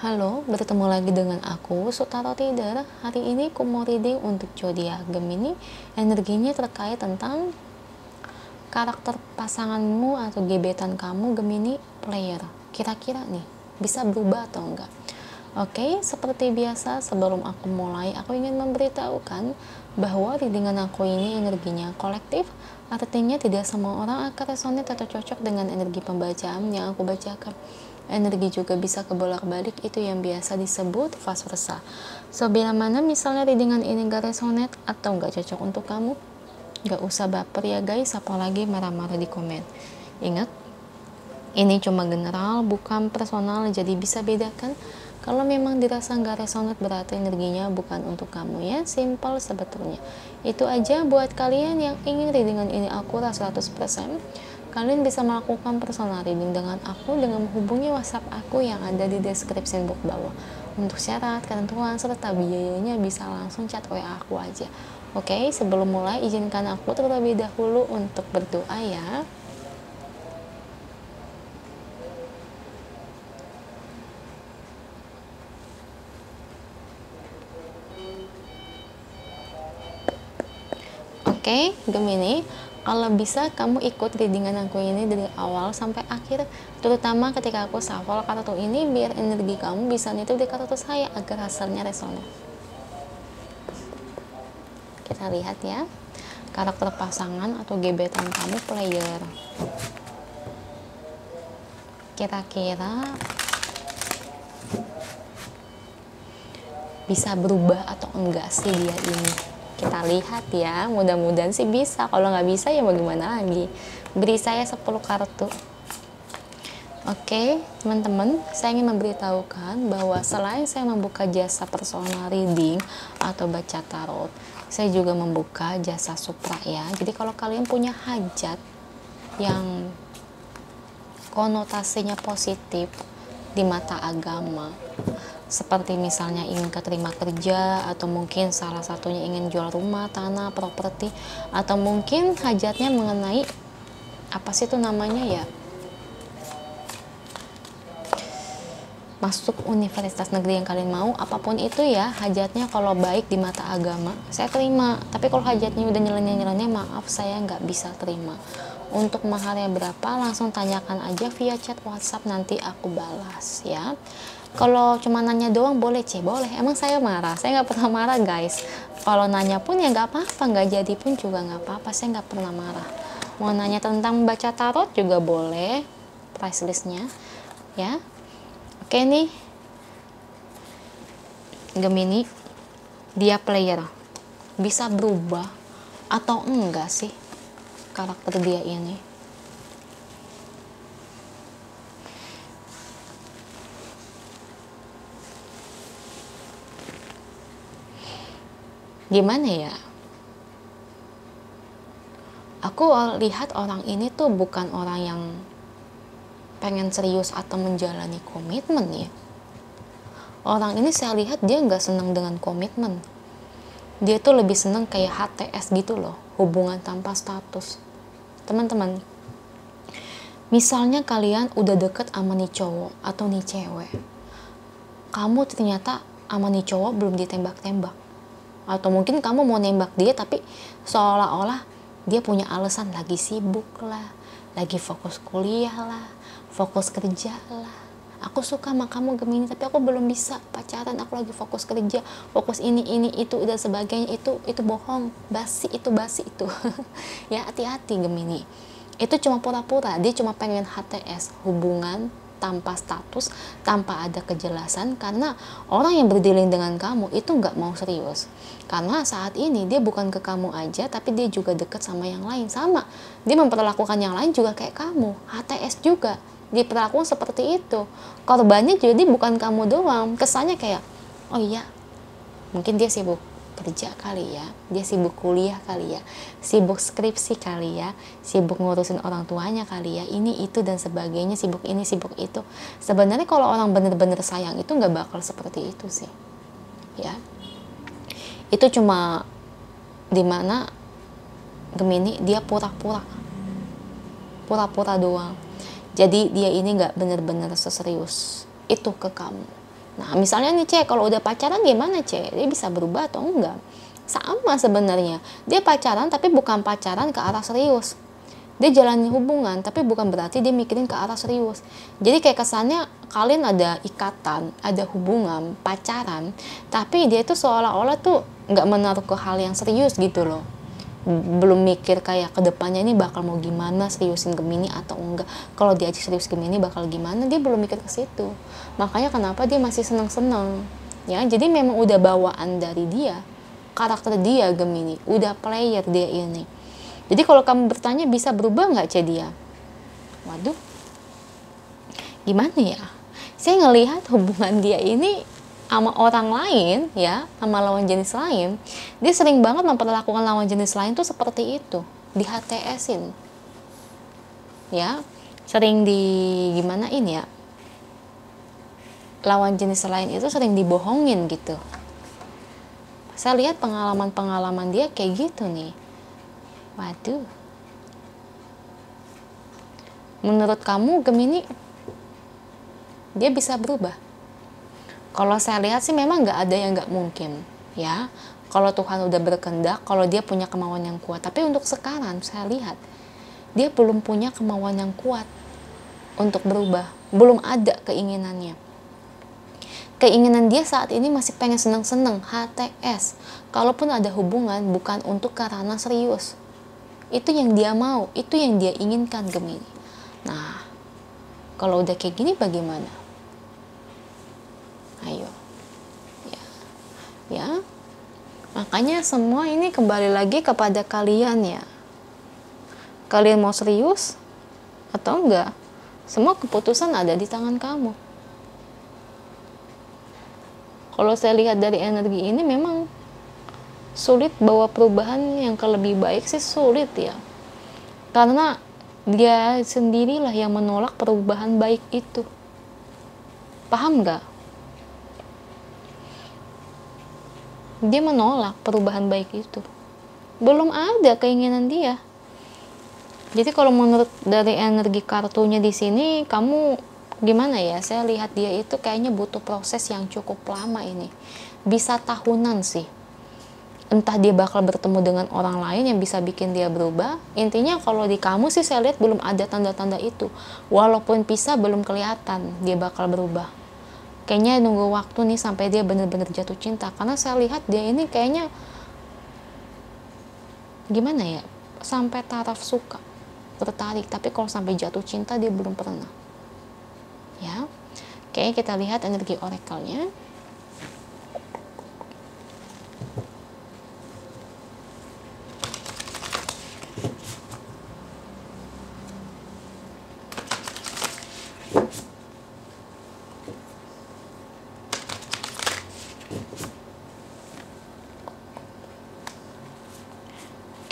Halo, bertemu lagi dengan aku, Sutaro Tider. Hari ini aku mau reading untuk zodiak Gemini. Energinya terkait tentang karakter pasanganmu atau gebetan kamu Gemini player. Kira-kira nih, bisa berubah atau enggak? Oke, seperti biasa sebelum aku mulai, aku ingin memberitahukan bahwa readingan aku ini energinya kolektif, artinya tidak semua orang akan resonate atau cocok dengan energi pembacaan yang aku bacakan. Energi juga bisa kebolak-balik, itu yang biasa disebut vice versa. So, bila mana misalnya readingan ini gak resonate atau gak cocok untuk kamu, gak usah baper ya guys, apalagi marah-marah di komen. Ingat, ini cuma general, bukan personal, jadi bisa bedakan. Kalau memang dirasa nggak resonate berarti energinya bukan untuk kamu ya, simple sebetulnya. Itu aja buat kalian yang ingin readingan ini akurat 100%. Kalian bisa melakukan personal reading dengan aku dengan menghubungi WhatsApp aku yang ada di deskripsi box bawah. Untuk syarat, ketentuan, serta biayanya bisa langsung chat WA aku aja. Oke, sebelum mulai izinkan aku terlebih dahulu untuk berdoa ya. Oke, Gemini, kalau bisa kamu ikut readingan aku ini dari awal sampai akhir, terutama ketika aku shuffle kartu ini biar energi kamu bisa nitip di kartu saya agar hasilnya resonan. Kita lihat ya, karakter pasangan atau gebetan kamu player. Kira-kira bisa berubah atau enggak sih dia ini? Kita lihat ya, mudah-mudahan sih bisa. Kalau nggak bisa ya bagaimana lagi. Beri saya 10 kartu. Oke, teman-teman, saya ingin memberitahukan bahwa selain saya membuka jasa personal reading atau baca tarot, saya juga membuka jasa supra ya. Jadi kalau kalian punya hajat yang konotasinya positif di mata agama, seperti misalnya ingin keterima kerja, atau mungkin salah satunya ingin jual rumah, tanah, properti, atau mungkin hajatnya mengenai apa sih itu namanya ya, masuk universitas negeri yang kalian mau, apapun itu ya hajatnya. Kalau baik di mata agama saya terima, tapi kalau hajatnya udah nyeleneh-nyeleneh, maaf saya nggak bisa terima. Untuk maharnya berapa langsung tanyakan aja via chat WhatsApp, nanti aku balas ya. Kalau cuma nanya doang boleh boleh, emang saya marah? Saya nggak pernah marah guys. Kalau nanya pun ya nggak apa-apa, nggak jadi pun juga nggak apa-apa, saya nggak pernah marah. Mau nanya tentang baca tarot juga boleh, price listnya ya. Oke nih, Gemini, dia player, bisa berubah atau enggak sih karakter dia ini? Gimana ya, aku lihat orang ini tuh bukan orang yang pengen serius atau menjalani komitmen ya. Orang ini saya lihat dia nggak senang dengan komitmen. Dia tuh lebih senang kayak HTS gitu loh, hubungan tanpa status. Teman-teman, misalnya kalian udah deket sama nih cowok atau nih cewek, kamu ternyata sama nih cowok belum ditembak-tembak, atau mungkin kamu mau nembak dia tapi seolah-olah dia punya alasan, lagi sibuk lah, lagi fokus kuliah lah, fokus kerja lah. Aku suka sama kamu Gemini tapi aku belum bisa pacaran, aku lagi fokus kerja, fokus ini itu dan sebagainya. Itu bohong, basi itu ya, hati-hati Gemini. Itu cuma pura-pura, dia cuma pengen HTS, hubungan tanpa status, tanpa ada kejelasan, karena orang yang berdealing dengan kamu itu nggak mau serius. Karena saat ini dia bukan ke kamu aja, tapi dia juga deket sama yang lain. Sama, dia memperlakukan yang lain juga kayak kamu, HTS juga, diperlakukan seperti itu. Korbannya jadi bukan kamu doang. Kesannya kayak, oh iya, mungkin dia sibuk kerja kali ya, dia sibuk kuliah kali ya, sibuk skripsi kali ya, sibuk ngurusin orang tuanya kali ya, ini itu dan sebagainya, sibuk ini sibuk itu. Sebenarnya kalau orang bener-bener sayang itu nggak bakal seperti itu sih ya. Itu cuma dimana Gemini dia pura-pura doang. Jadi dia ini nggak bener-bener seserius itu ke kamu. Nah, misalnya nih C, kalau udah pacaran gimana C? Dia bisa berubah atau enggak? Sama sebenarnya. Dia pacaran tapi bukan pacaran ke arah serius. Dia jalani hubungan tapi bukan berarti dia mikirin ke arah serius. Jadi kayak kesannya kalian ada ikatan, ada hubungan, pacaran, tapi dia itu seolah-olah tuh nggak menaruh ke hal yang serius gitu loh. Belum mikir kayak kedepannya ini bakal mau gimana, seriusin Gemini atau enggak, kalau dia serius Gemini bakal gimana, dia belum mikir ke situ. Makanya kenapa dia masih seneng-seneng ya. Jadi memang udah bawaan dari dia, karakter dia Gemini, udah player dia ini. Jadi kalau kamu bertanya bisa berubah nggak C dia, waduh gimana ya, saya ngelihat hubungan dia ini sama orang lain ya, sama lawan jenis lain, dia sering banget memperlakukan lawan jenis lain tuh seperti itu, di HTS-in ya, sering di gimanain ya, lawan jenis lain itu sering dibohongin gitu. Saya lihat pengalaman-pengalaman dia kayak gitu nih. Waduh, menurut kamu Gemini dia bisa berubah? Kalau saya lihat sih memang nggak ada yang nggak mungkin ya. Kalau Tuhan udah berkehendak, kalau dia punya kemauan yang kuat. Tapi untuk sekarang saya lihat dia belum punya kemauan yang kuat untuk berubah. Belum ada keinginannya. Keinginan dia saat ini masih pengen seneng-seneng, HTS. Kalaupun ada hubungan bukan untuk karena serius. Itu yang dia mau, itu yang dia inginkan Gemini. Nah, kalau udah kayak gini bagaimana? Ayo ya, makanya semua ini kembali lagi kepada kalian ya. Kalian mau serius atau enggak? Semua keputusan ada di tangan kamu. Kalau saya lihat dari energi ini memang sulit bawa perubahan yang ke lebih baik sih, sulit ya, karena dia sendirilah yang menolak perubahan baik itu. Paham nggak? Dia menolak perubahan baik itu. Belum ada keinginan dia. Jadi kalau menurut dari energi kartunya di sini, kamu gimana ya? Saya lihat dia itu kayaknya butuh proses yang cukup lama ini. Bisa tahunan sih. Entah dia bakal bertemu dengan orang lain yang bisa bikin dia berubah. Intinya kalau di kamu sih saya lihat belum ada tanda-tanda itu. Walaupun bisa belum kelihatan dia bakal berubah. Kayaknya nunggu waktu nih sampai dia bener-bener jatuh cinta. Karena saya lihat dia ini kayaknya gimana ya, sampai taraf suka, tertarik, tapi kalau sampai jatuh cinta dia belum pernah ya. Oke, kita lihat energi oracle-nya.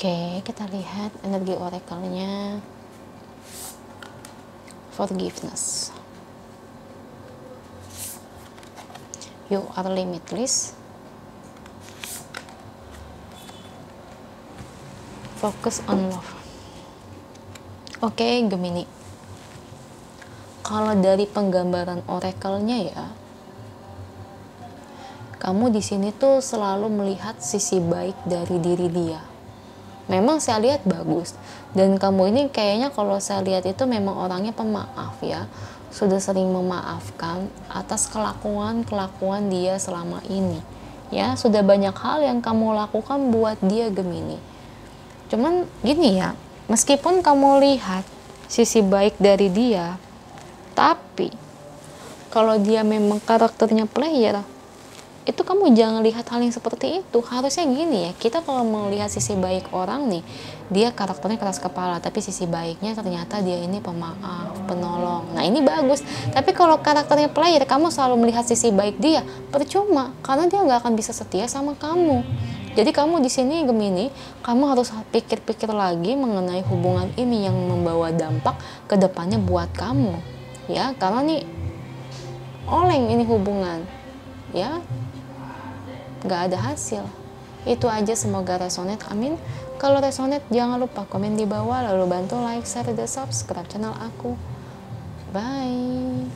Oke, kita lihat energi oracle-nya. Forgiveness. You are limitless. Focus on love. Oke, Gemini. Kalau dari penggambaran oracle-nya ya, kamu di sini tuh selalu melihat sisi baik dari diri dia. Memang saya lihat bagus, dan kamu ini kayaknya kalau saya lihat itu memang orangnya pemaaf ya, sudah sering memaafkan atas kelakuan dia selama ini ya. Sudah banyak hal yang kamu lakukan buat dia Gemini. Cuman gini ya, meskipun kamu lihat sisi baik dari dia, tapi kalau dia memang karakternya player, itu kamu jangan lihat hal yang seperti itu. Harusnya gini ya, kita kalau melihat sisi baik orang nih, dia karakternya keras kepala, tapi sisi baiknya ternyata dia ini pemaaf, penolong. Nah ini bagus. Tapi kalau karakternya player, kamu selalu melihat sisi baik dia, percuma, karena dia nggak akan bisa setia sama kamu. Jadi kamu di sini Gemini, kamu harus pikir-pikir lagi mengenai hubungan ini yang membawa dampak ke depannya buat kamu ya, karena nih oleng ini hubungan ya, nggak ada hasil. Itu aja, semoga resonate, amin. Kalau resonate jangan lupa komen di bawah, lalu bantu like, share, dan subscribe channel aku. Bye.